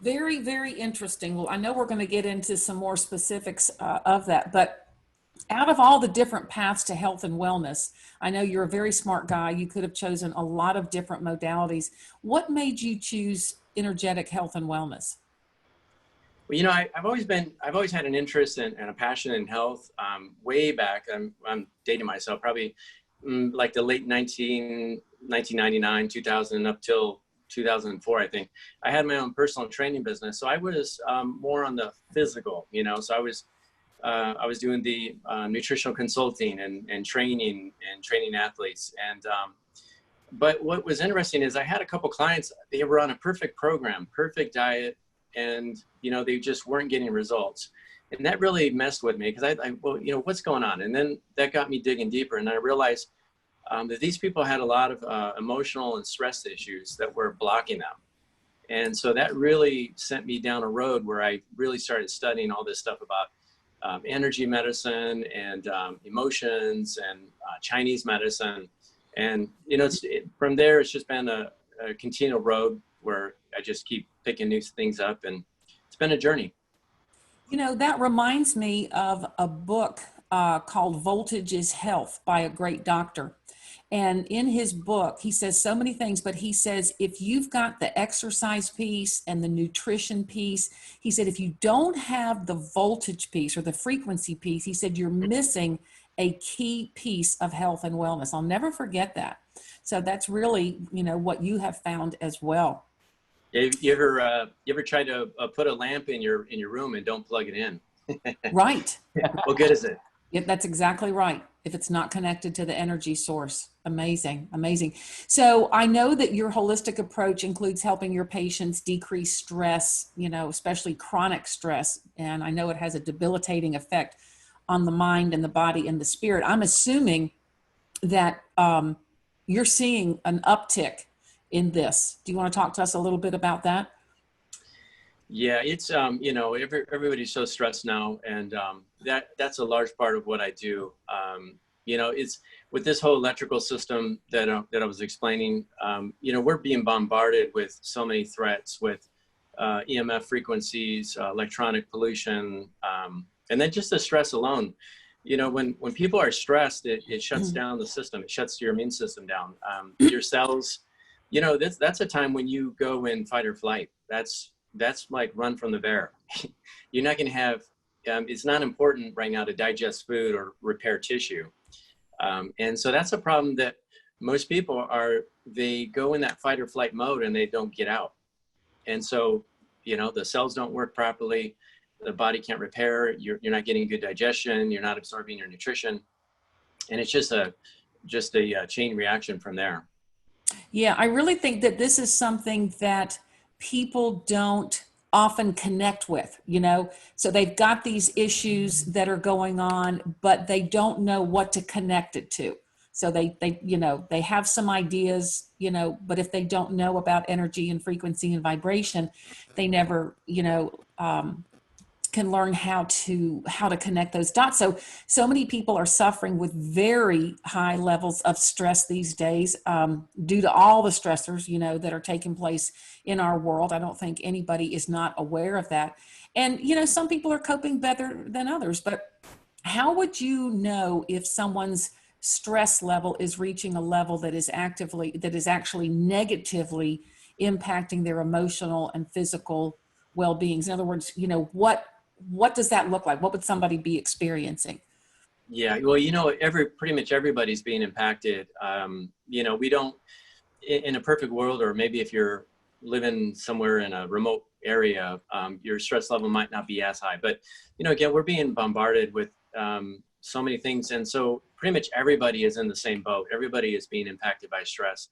Very, very interesting. Well, I know we're going to get into some more specifics of that, but out of all the different paths to health and wellness, I know you're a very smart guy. You could have chosen a lot of different modalities. What made you choose energetic health and wellness? Well, you know, I've always had an interest and a passion in health. Way back, I'm dating myself, probably like the late 1999, 2000, up till 2004, I think. I had my own personal training business. So I was more on the physical, you know, so I was doing the nutritional consulting and training athletes. But what was interesting is I had a couple clients, they were on a perfect program, perfect diet, and, you know, they just weren't getting results. And that really messed with me because well, you know, what's going on? And then that got me digging deeper. And I realized that these people had a lot of emotional and stress issues that were blocking them. And so that really sent me down a road where I really started studying all this stuff about energy medicine and emotions and Chinese medicine. And, you know, from there, it's just been a continual road where I just keep picking new things up, and it's been a journey. You know, that reminds me of a book called Voltage is Health by a great doctor. And in his book, he says so many things, but he says, if you've got the exercise piece and the nutrition piece, he said, if you don't have the voltage piece or the frequency piece, he said, you're missing a key piece of health and wellness. I'll never forget that. So that's really, you know, what you have found as well. You ever try to put a lamp in your room and don't plug it in? Right. What good is it? Yeah, that's exactly right. If it's not connected to the energy source. Amazing, amazing. So I know that your holistic approach includes helping your patients decrease stress, you know, especially chronic stress. And I know it has a debilitating effect on the mind and the body and the spirit. I'm assuming that you're seeing an uptick in this. Do you want to talk to us a little bit about that? Yeah, it's you know, everybody's so stressed now, and that's a large part of what I do. You know, it's with this whole electrical system that I was explaining. You know, we're being bombarded with so many threats with EMF frequencies, electronic pollution, and then just the stress alone. You know, when people are stressed, it shuts down the system. It shuts your immune system down. Your cells. You know, that's a time when you go in fight or flight. That's like run from the bear. You're not going to have, it's not important right now to digest food or repair tissue. And so that's a problem that most people they go in that fight or flight mode and they don't get out. And so, you know, the cells don't work properly. The body can't repair. You're not getting good digestion. You're not absorbing your nutrition. And it's just a chain reaction from there. Yeah, I really think that this is something that people don't often connect with, you know. So they've got these issues that are going on, but they don't know what to connect it to. So they you know, they have some ideas, you know, but if they don't know about energy and frequency and vibration, they never, you know, can learn how to connect those dots. So many people are suffering with very high levels of stress these days, due to all the stressors, you know, that are taking place in our world. I don't think anybody is not aware of that. And, you know, some people are coping better than others, but how would you know if someone's stress level is reaching a level that is actually negatively impacting their emotional and physical well-beings? In other words, you know, what does that look like? What would somebody be experiencing? Yeah, well, you know, pretty much everybody's being impacted. You know, we don't, in a perfect world, or maybe if you're living somewhere in a remote area, your stress level might not be as high. But, you know, again, we're being bombarded with so many things. And so pretty much everybody is in the same boat. Everybody is being impacted by stress.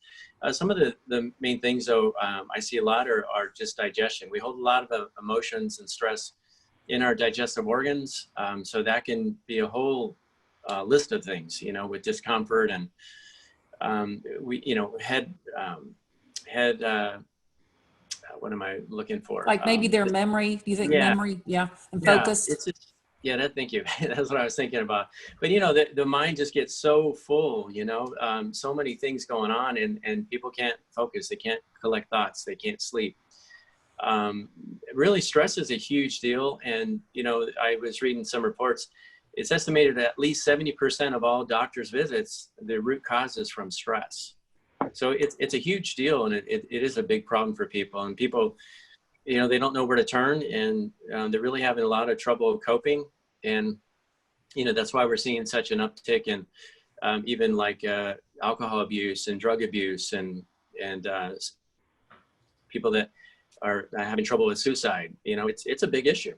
Some of the main things, though, I see a lot are just digestion. We hold a lot of emotions and stress in our digestive organs. So that can be a whole list of things, you know, with discomfort and you know, head, what am I looking for? Like maybe their memory, do you think yeah, memory? Yeah. And yeah, focus. thank you. That's what I was thinking about. But, you know, the mind just gets so full, you know, so many things going on, and people can't focus. They can't collect thoughts. They can't sleep. really stress is a huge deal. And, you know, I was reading some reports. It's estimated that at least 70% of all doctors' visits, the root cause is from stress. So it's a huge deal, and it is a big problem for people. And people, you know, they don't know where to turn, and they're really having a lot of trouble coping. And, you know, that's why we're seeing such an uptick in even like alcohol abuse and drug abuse, and people that are having trouble with suicide. You know, it's a big issue.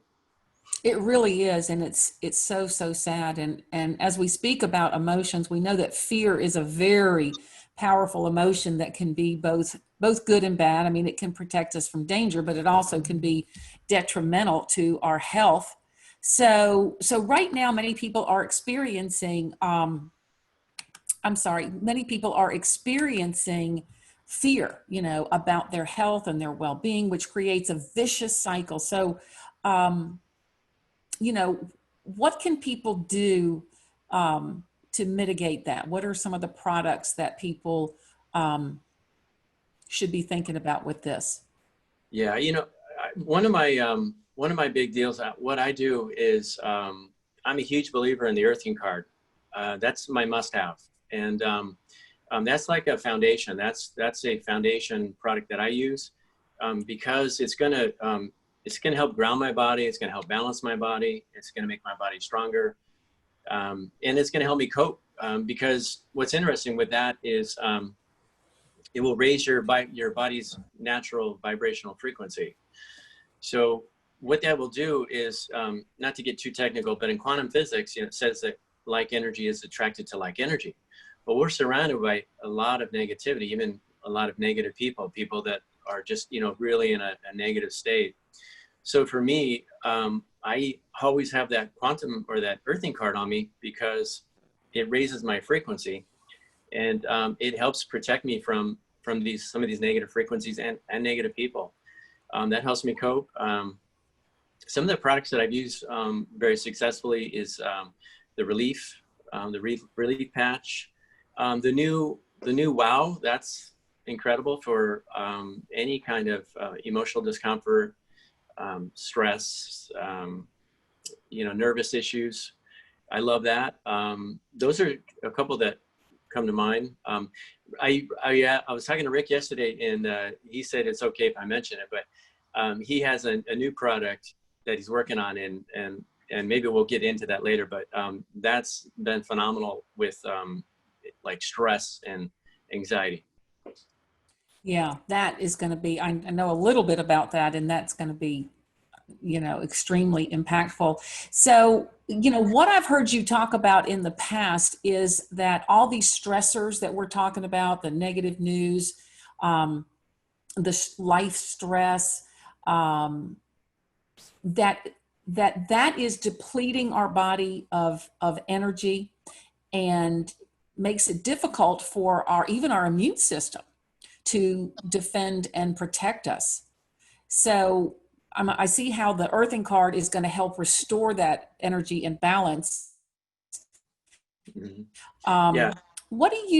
It really is, and it's so sad. And as we speak about emotions, we know that fear is a very powerful emotion that can be both good and bad. I mean, it can protect us from danger, but it also can be detrimental to our health. So right now, many people are experiencing. Many people are experiencing fear, you know, about their health and their well-being, which creates a vicious cycle. So. You know, what can people do to mitigate that? What are some of the products that people should be thinking about with this? Yeah, you know, one of my big deals. What I do is I'm a huge believer in the earthing card. That's my must-have, and that's like a foundation. That's a foundation product that I use because it's gonna help ground my body. It's gonna help balance my body. It's gonna make my body stronger, and it's gonna help me cope. Because what's interesting with that is it will raise your body's natural vibrational frequency. So what that will do is, not to get too technical, but in quantum physics, you know, it says that like energy is attracted to like energy. But we're surrounded by a lot of negativity, even a lot of negative people that are just, you know, really in a negative state. So for me, I always have that quantum or that earthing card on me because it raises my frequency, and it helps protect me from some of these negative frequencies and negative people. That helps me cope. Some of the products that I've used very successfully is the relief patch, the new Wow. That's incredible for any kind of emotional discomfort, stress, you know, nervous issues. I love that. Those are a couple that come to mind. I was talking to Rick yesterday, and he said it's okay if I mention it, but he has a new product that he's working on, and maybe we'll get into that later. But that's been phenomenal with like stress and anxiety. Yeah, that is going to be, I know a little bit about that, and that's going to be, you know, extremely impactful. So, you know, what I've heard you talk about in the past is that all these stressors that we're talking about, the negative news, the life stress, um, that that is depleting our body of energy and makes it difficult for our even our immune system to defend and protect us. So I see how the earthing card is going to help restore that energy and balance. Mhm. Um, Yeah. what do you